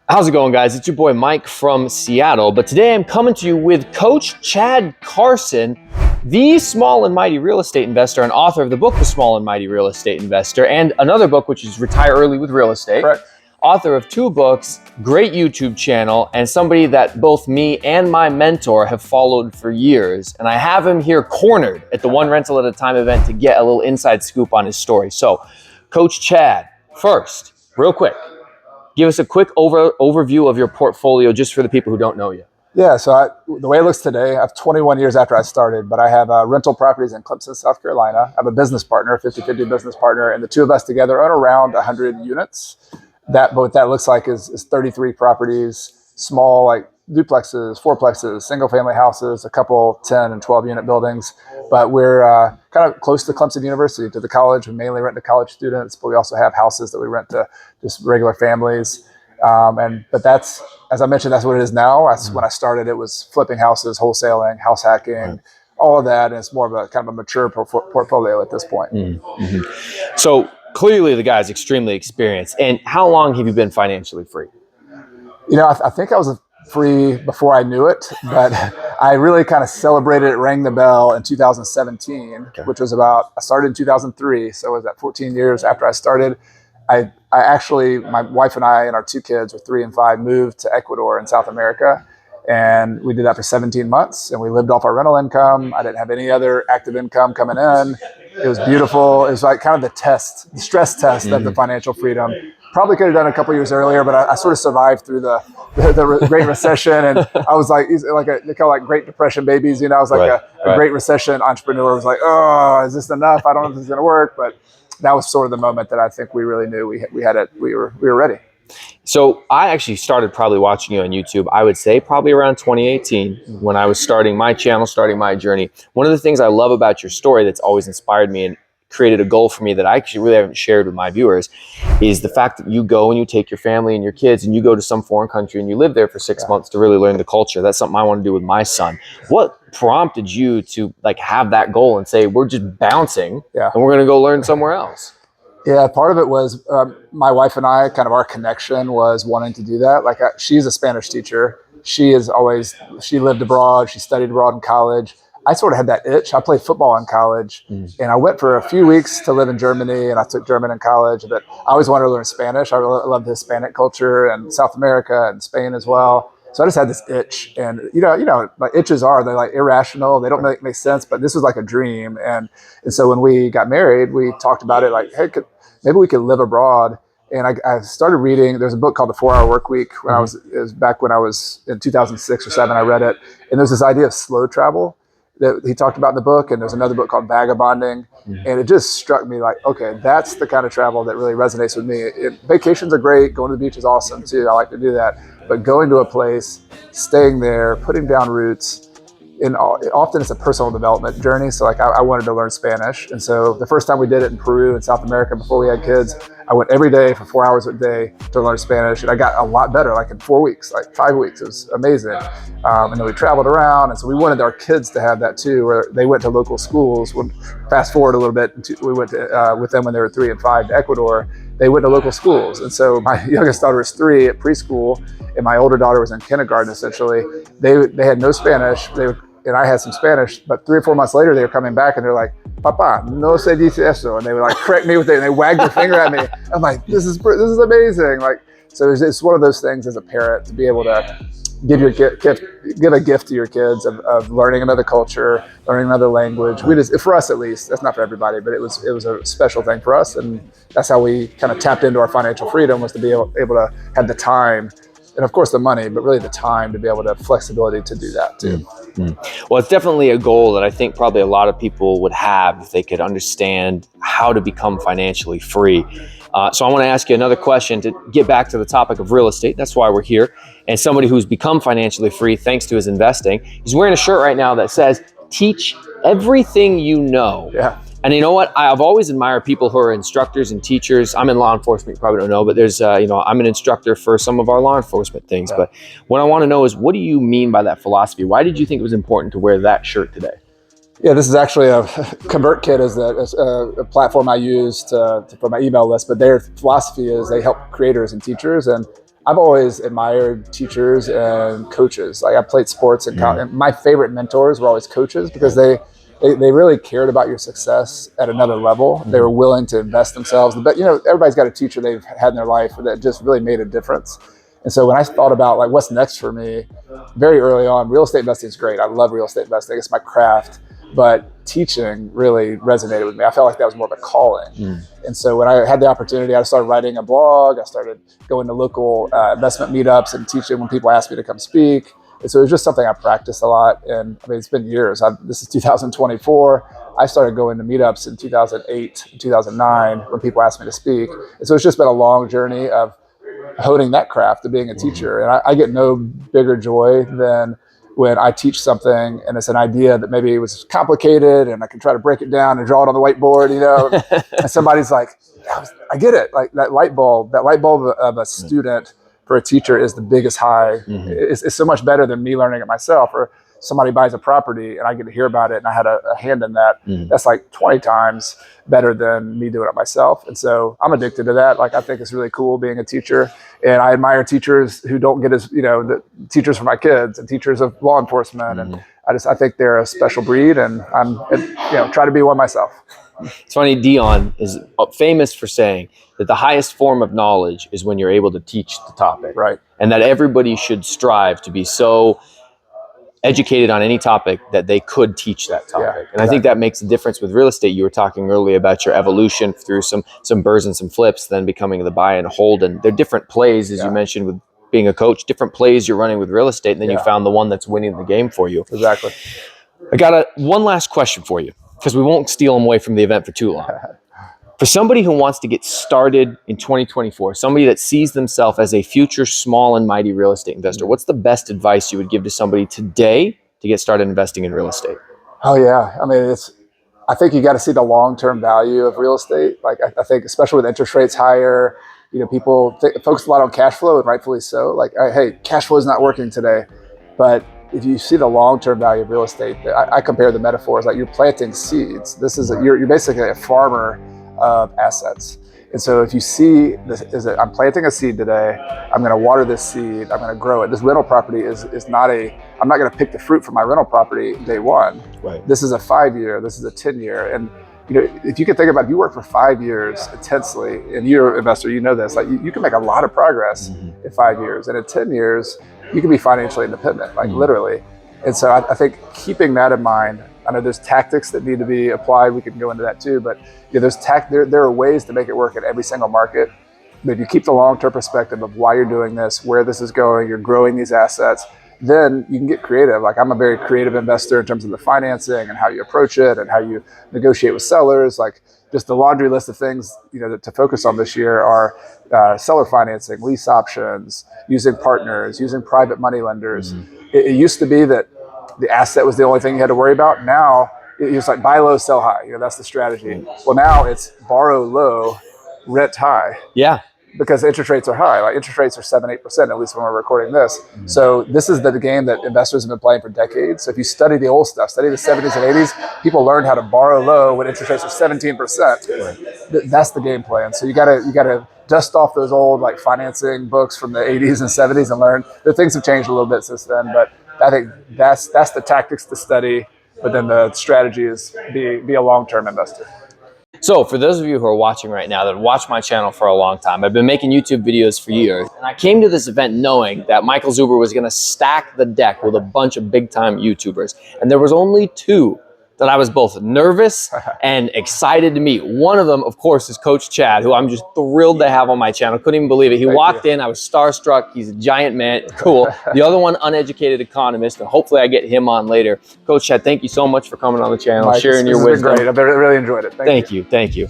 How's it going, guys? It's your boy Mike from Seattle, but today I'm coming to you with Coach Chad Carson, the small and mighty real estate investor and author of the book, The Small and Mighty Real Estate Investor, and another book, which is Retire Early with Real Estate. Correct. Author of 2 books, great YouTube channel, and somebody that both me and my mentor have followed for years. And I have him here cornered at the One Rental at a Time event to get a little inside scoop on his story. So, Coach Chad, first, real quick, give us a quick overview of your portfolio just for the people who don't know you. Yeah, so the way it looks today, I have 21 years after I started, but I have rental properties in Clemson, South Carolina. I have a business partner, a 50-50 business partner, and the two of us together own around 100 units. What that looks like is 33 properties, small like duplexes, fourplexes, single-family houses, a couple 10 and 12-unit buildings. But we're kind of close to Clemson University, to the college. We mainly rent to college students, but we also have houses that we rent to just regular families. But that's, as I mentioned, that's what it is now. When I started, it was flipping houses, wholesaling, house hacking, all of that. And it's more of a kind of a mature portfolio at this point. Mm-hmm. So clearly the guy's extremely experienced. And how long have you been financially free? You know, I think I was free before I knew it, but I really kind of celebrated it, rang the bell in 2017, which was I started in 2003. So it was that 14 years after I started. I actually, my wife and I and our 2 kids, were 3 and 5, moved to Ecuador in South America. And we did that for 17 months and we lived off our rental income. I didn't have any other active income coming in. It was beautiful. It was like kind of the stress test of the financial freedom. Probably could have done it a couple years earlier, but I sort of survived through the Great Recession. And I was like, they call it Great Depression babies. You know, I was like a Great Recession entrepreneur. I was like, oh, is this enough? I don't know if this is going to work. But that was sort of the moment that I think we really knew we were ready. So I actually started probably watching you on YouTube, I would say probably around 2018 when I was starting my channel, starting my journey. One of the things I love about your story that's always inspired me and created a goal for me that I actually really haven't shared with my viewers is the fact that you go and you take your family and your kids and you go to some foreign country and you live there for 6 months to really learn the culture. That's something I want to do with my son. What prompted you to have that goal and say, we're just bouncing and we're going to go learn somewhere else? Yeah, part of it was my wife and I, kind of our connection was wanting to do that. She's a Spanish teacher. She lived abroad. She studied abroad in college. I sort of had that itch. I played football in college and I went for a few weeks to live in Germany and I took German in college, but I always wanted to learn Spanish. I really love the Hispanic culture and South America and Spain as well. So I just had this itch, and you know, like itches they're like irrational. They don't make sense, but this was like a dream. And so when we got married, we talked about it like, hey, maybe we could live abroad. And I started reading. There's a book called The 4-Hour Workweek. It was back when I was in 2006 or 7. I read it, and there's this idea of slow travel that he talked about in the book. And there's another book called Vagabonding, and it just struck me like, okay, that's the kind of travel that really resonates with me. Vacations are great. Going to the beach is awesome too. I like to do that. But going to a place, staying there, putting down roots, often it's a personal development journey. So I wanted to learn Spanish. And so the first time we did it in Peru and South America before we had kids, I went every day for 4 hours a day to learn Spanish. And I got a lot better, like in 4 weeks, like 5 weeks. It was amazing. And then we traveled around. And so we wanted our kids to have that too, where they went to local schools. Fast forward a little bit, we went to, with them when they were 3 and 5 to Ecuador. They went to local schools. And so my youngest daughter was 3 at preschool, and my older daughter was in kindergarten, essentially. They had no Spanish. And I had some Spanish, but 3 or 4 months later, they were coming back and they're like, "Papa, no se dice eso," and they would like correct me with it, and they wagged their finger at me. I'm like, "This is amazing!" Like, so it's one of those things as a parent to be able to give a gift to your kids of learning another culture, learning another language. For us at least, that's not for everybody, but it was a special thing for us, and that's how we kind of tapped into our financial freedom, was to be able to have the time. And of course the money, but really the time to be able to have flexibility to do that too. Mm-hmm. Well, it's definitely a goal that I think probably a lot of people would have if they could understand how to become financially free. So I want to ask you another question to get back to the topic of real estate. That's why we're here. And somebody who's become financially free thanks to his investing, he's wearing a shirt right now that says, "Teach everything you know." Yeah. And you know what? I've always admired people who are instructors and teachers. I'm in law enforcement, you probably don't know, but there's, I'm an instructor for some of our law enforcement things. Yeah. But what I want to know is, what do you mean by that philosophy? Why did you think it was important to wear that shirt today? Yeah, this is actually a ConvertKit is a platform I use for my email list. But their philosophy is they help creators and teachers. And I've always admired teachers and coaches. Like I played sports and my favorite mentors were always coaches because they really cared about your success at another level. They were willing to invest themselves. But everybody's got a teacher they've had in their life that just really made a difference. And so when I thought about like what's next for me, very early on, real estate investing is great. I love real estate investing. It's my craft. But teaching really resonated with me. I felt like that was more of a calling. And so when I had the opportunity, I started writing a blog. I started going to local investment meetups and teaching when people asked me to come speak. And so it was just something I practiced a lot. And I mean, it's been years. This is 2024. I started going to meetups in 2008 and 2009 when people asked me to speak. And so it's just been a long journey of honing that craft of being a teacher. And I get no bigger joy than when I teach something and it's an idea that maybe it was complicated and I can try to break it down and draw it on the whiteboard, and somebody's like, I get it. Like that light bulb of a student for a teacher is the biggest high. It's so much better than me learning it myself, or somebody buys a property and I get to hear about it and I had a hand in that. That's like 20 times better than me doing it myself. And so I'm addicted to that. Like I think it's really cool being a teacher, and I admire teachers who don't get as, the teachers for my kids and teachers of law enforcement. And I think they're a special breed, and I'm, try to be one myself. It's funny, Dion is famous for saying that the highest form of knowledge is when you're able to teach the topic. Right. And that everybody should strive to be so educated on any topic that they could teach that topic. And I think that makes a difference with real estate. You were talking earlier about your evolution through some burrs and some flips, then becoming the buy and hold. And they're different plays, as you mentioned, with being a coach, different plays you're running with real estate, and then you found the one that's winning the game for you. Exactly. I got one last question for you, because we won't steal them away from the event for too long. For somebody who wants to get started in 2024, somebody that sees themselves as a future small and mighty real estate investor, what's the best advice you would give to somebody today to get started investing in real estate? Oh yeah. I mean, I think you got to see the long-term value of real estate. Like I think especially with interest rates higher, people focus a lot on cash flow, and rightfully so. Like, hey, cash flow is not working today. But if you see the long-term value of real estate, I compare the metaphors like you're planting seeds. You're basically a farmer of assets. And so if you see this, I'm planting a seed today, I'm going to water this seed, I'm going to grow it. This rental property is not I'm not going to pick the fruit from my rental property day one. Right. This is a 5-year, this is a 10-year. And if you can think about it, if you work for 5 years intensely, and you're an investor, you know this, like you can make a lot of progress in 5 years. And in 10 years, you can be financially independent, like literally. And so I think keeping that in mind, I know there's tactics that need to be applied. We can go into that too, but there are ways to make it work in every single market. But if you keep the long-term perspective of why you're doing this, where this is going, you're growing these assets, then you can get creative. Like I'm a very creative investor in terms of the financing and how you approach it and how you negotiate with sellers. Like just the laundry list of things to focus on this year are seller financing, lease options, using partners, using private money lenders. It used to be that the asset was the only thing you had to worry about. Now it's like buy low, sell high. That's the strategy. Well, now it's borrow low, rent high. Yeah. Because interest rates are high. Like interest rates are 7-8%, at least when we're recording this. So this is the game that investors have been playing for decades. So if you study the old stuff, study the 70s and 80s, people learned how to borrow low when interest rates are 17%. That's the game plan. So you gotta dust off those old like financing books from the 80s and 70s and learn. The things have changed a little bit since then, but I think that's the tactics to study. But then the strategy is be a long-term investor. So for those of you who are watching right now that watch my channel for a long time, I've been making YouTube videos for years, and I came to this event knowing that Michael Zuber was going to stack the deck with a bunch of big-time YouTubers, and there was only two that I was both nervous and excited to meet. One of them, of course, is Coach Chad, who I'm just thrilled to have on my channel. Couldn't even believe it. He walked in, I was starstruck. He's a giant man, cool. The other one, uneducated economist, and hopefully I get him on later. Coach Chad, thank you so much for coming on the channel, Mike, sharing your wisdom. Great. I've really enjoyed it. Thank you.